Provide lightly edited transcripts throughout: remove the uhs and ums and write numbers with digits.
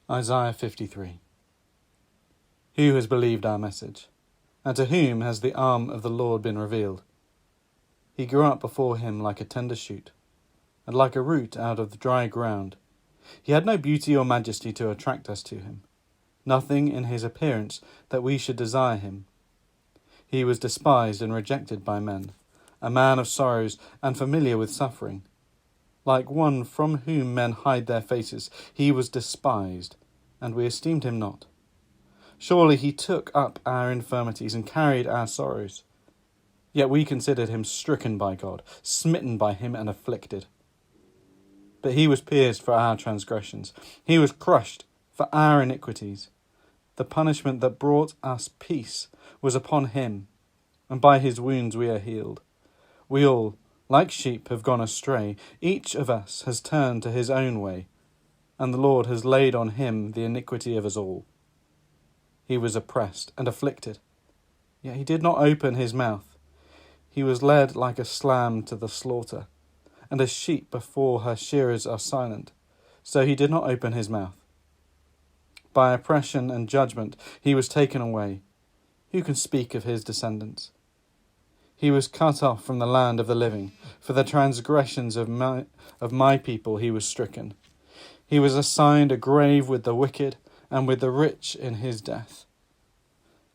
Isaiah 53. Who has believed our message? And to whom has the arm of the Lord been revealed? He grew up before him like a tender shoot, and like a root out of the dry ground. He had no beauty or majesty to attract us to him, nothing in his appearance that we should desire him. He was despised and rejected by men, a man of sorrows and familiar with suffering. Like one from whom men hide their faces, he was despised, and we esteemed him not. Surely he took up our infirmities and carried our sorrows. Yet we considered him stricken by God, smitten by him and afflicted. But he was pierced for our transgressions. He was crushed for our iniquities. The punishment that brought us peace was upon him, and by his wounds we are healed. We all, like sheep, have gone astray. Each of us has turned to his own way, and the Lord has laid on him the iniquity of us all. He was oppressed and afflicted, yet he did not open his mouth. He was led like a lamb to the slaughter, and as sheep before her shearers are silent, so he did not open his mouth. By oppression and judgment he was taken away. Who can speak of his descendants? He was cut off from the land of the living. For the transgressions of my people he was stricken. He was assigned a grave with the wicked and with the rich in his death.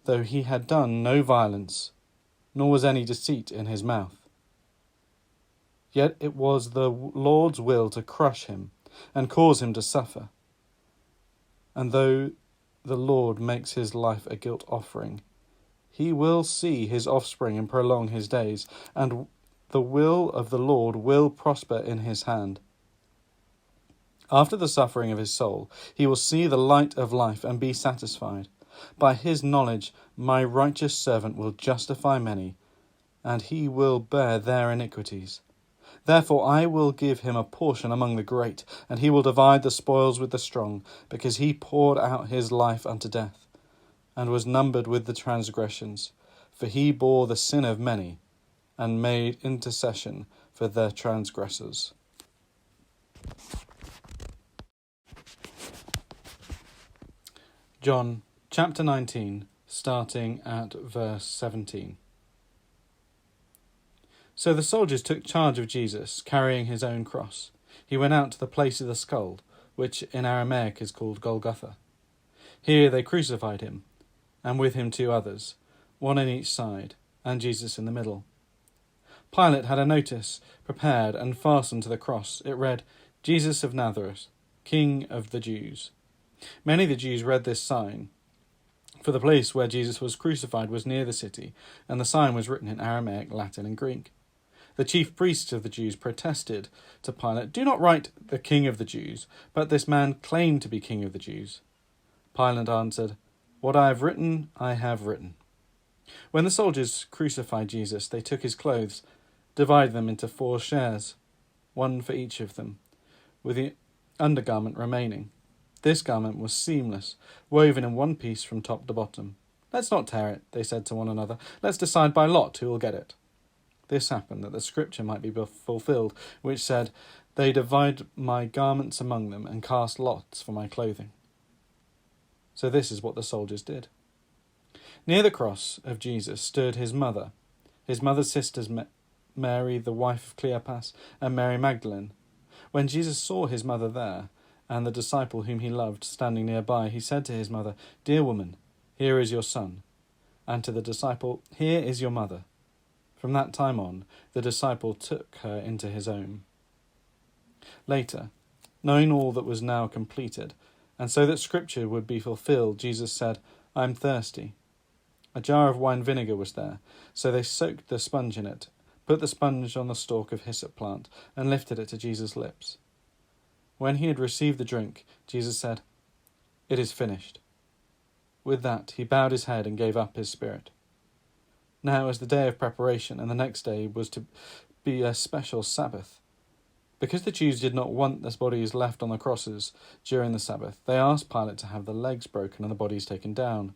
Though he had done no violence, nor was any deceit in his mouth. Yet it was the Lord's will to crush him and cause him to suffer. And though the Lord makes his life a guilt offering, he will see his offspring and prolong his days, and the will of the Lord will prosper in his hand. After the suffering of his soul, he will see the light of life and be satisfied. By his knowledge, my righteous servant will justify many, and he will bear their iniquities. Therefore I will give him a portion among the great, and he will divide the spoils with the strong, because he poured out his life unto death, and was numbered with the transgressions. For he bore the sin of many, and made intercession for their transgressors. John chapter 19, starting at verse 17. So the soldiers took charge of Jesus, carrying his own cross. He went out to the place of the skull, which in Aramaic is called Golgotha. Here they crucified him, and with him 2 others, one on each side, and Jesus in the middle. Pilate had a notice prepared and fastened to the cross. It read, Jesus of Nazareth, King of the Jews. Many of the Jews read this sign, for the place where Jesus was crucified was near the city, and the sign was written in Aramaic, Latin, and Greek. The chief priests of the Jews protested to Pilate, Do not write the King of the Jews, but this man claimed to be King of the Jews. Pilate answered, What I have written, I have written. When the soldiers crucified Jesus, they took his clothes, divided them into 4 shares, one for each of them, with the undergarment remaining. This garment was seamless, woven in one piece from top to bottom. Let's not tear it, they said to one another. Let's decide by lot who will get it. This happened that the scripture might be fulfilled, which said, They divide my garments among them and cast lots for my clothing. So this is what the soldiers did. Near the cross of Jesus stood his mother's sisters Mary, the wife of Cleopas, and Mary Magdalene. When Jesus saw his mother there, and the disciple whom he loved standing nearby, he said to his mother, Dear woman, here is your son. And to the disciple, Here is your mother. From that time on, the disciple took her into his own. Later, knowing all that was now completed, and so that scripture would be fulfilled, Jesus said, I am thirsty. A jar of wine vinegar was there, so they soaked the sponge in it, put the sponge on the stalk of hyssop plant, and lifted it to Jesus' lips. When he had received the drink, Jesus said, It is finished. With that, he bowed his head and gave up his spirit. Now it was the day of preparation, and the next day was to be a special Sabbath. Because the Jews did not want the bodies left on the crosses during the Sabbath, they asked Pilate to have the legs broken and the bodies taken down.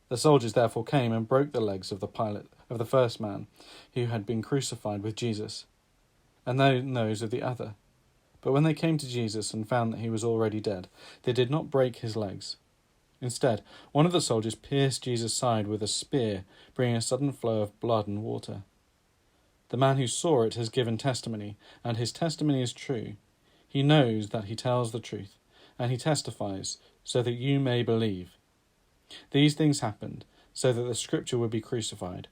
The soldiers therefore came and broke the legs of the first man who had been crucified with Jesus, and then those of the other. But when they came to Jesus and found that he was already dead, they did not break his legs. Instead, one of the soldiers pierced Jesus' side with a spear, bringing a sudden flow of blood and water. The man who saw it has given testimony, and his testimony is true. He knows that he tells the truth, and he testifies, so that you may believe. These things happened, so that the scripture would be fulfilled.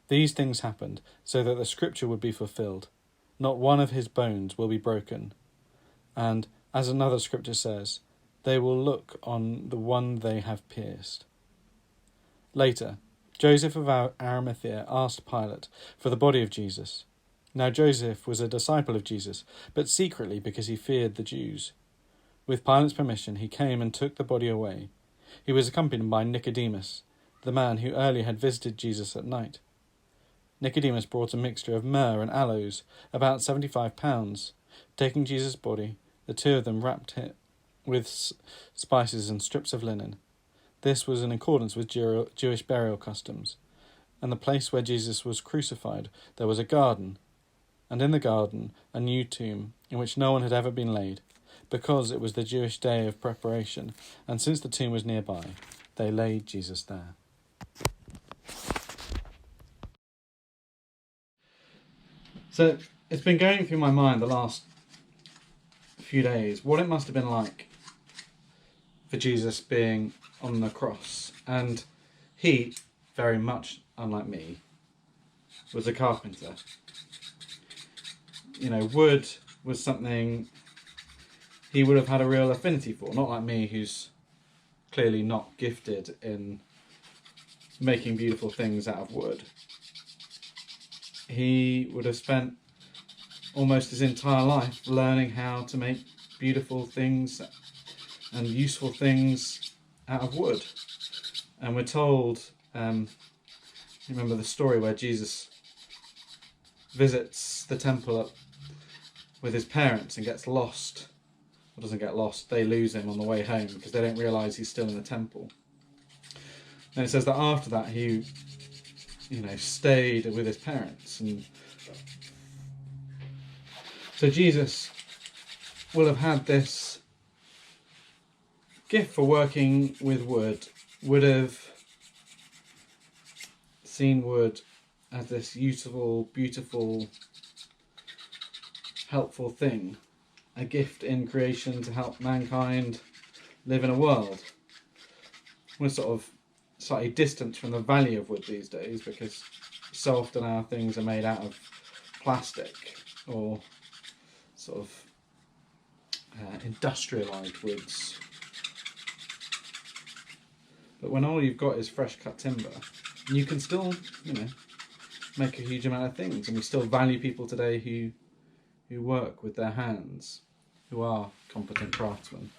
These things happened, so that the scripture would be fulfilled. Not one of his bones will be broken. And, as another scripture says, they will look on the one they have pierced. Later, Joseph of Arimathea asked Pilate for the body of Jesus. Now Joseph was a disciple of Jesus, but secretly because he feared the Jews. With Pilate's permission, he came and took the body away. He was accompanied by Nicodemus, the man who earlier had visited Jesus at night. Nicodemus brought a mixture of myrrh and aloes, about 75 pounds. Taking Jesus' body, the two of them wrapped it with spices and strips of linen. This was in accordance with Jewish burial customs. And the place where Jesus was crucified, there was a garden, and in the garden a new tomb, in which no one had ever been laid, because it was the Jewish day of preparation, and since the tomb was nearby, they laid Jesus there. So it's been going through my mind the last few days what it must have been like for Jesus being on the cross. And he, very much unlike me, was a carpenter. You know, wood was something he would have had a real affinity for, not like me, who's clearly not gifted in making beautiful things out of wood. He would have spent almost his entire life learning how to make beautiful things and useful things out of wood. And we're told, remember the story where Jesus visits the temple up with his parents and gets lost. Or doesn't get lost, they lose him on the way home because they don't realise he's still in the temple. And it says that after that he stayed with his parents. And so Jesus will have had this gift for working with wood, would have seen wood as this useful, beautiful, helpful thing, a gift in creation to help mankind live in a world. We're sort of slightly distant from the value of wood these days because so often our things are made out of plastic or sort of industrialised woods. But when all you've got is fresh cut timber, you can still, make a huge amount of things. And we still value people today who work with their hands, who are competent craftswomen.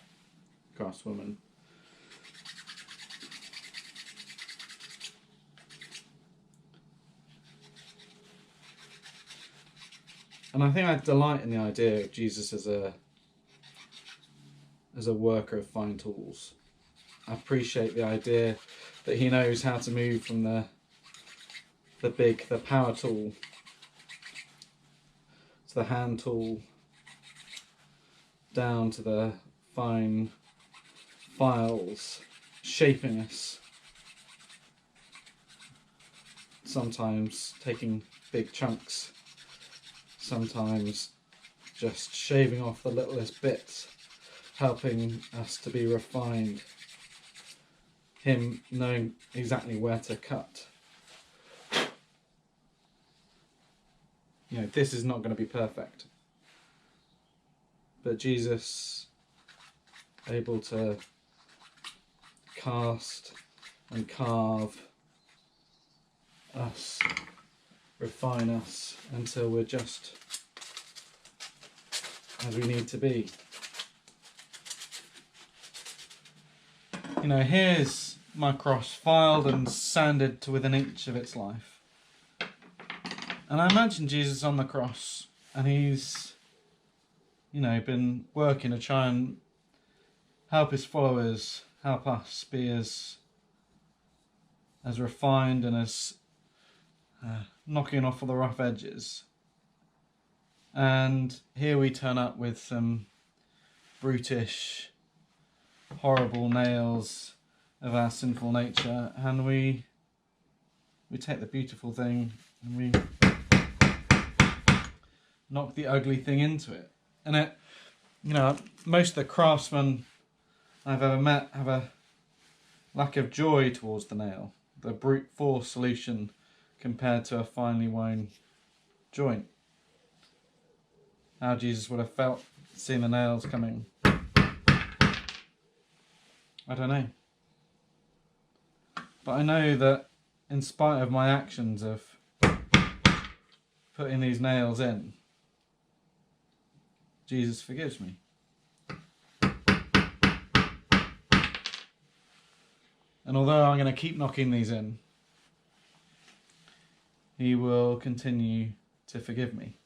And I think I delight in the idea of Jesus as a worker of fine tools. I appreciate the idea that he knows how to move from the power tool to the hand tool, down to the fine files, shaping us, sometimes taking big chunks, sometimes just shaving off the littlest bits, helping us to be refined, him knowing exactly where to cut. This is not going to be perfect, but Jesus able to cast and carve us, refine us until we're just as we need to be. Here's my cross filed and sanded to within an inch of its life. And I imagine Jesus on the cross, and he's, been working to try and help his followers, help us be as refined and as knocking off all the rough edges. And here we turn up with some brutish, horrible nails of our sinful nature, and we take the beautiful thing and we knock the ugly thing into it. And it, most of the craftsmen I've ever met have a lack of joy towards the nail, the brute force solution compared to a finely woven joint. How Jesus would have felt seeing the nails coming, I don't know. But I know that in spite of my actions of putting these nails in, Jesus forgives me. And although I'm going to keep knocking these in, he will continue to forgive me.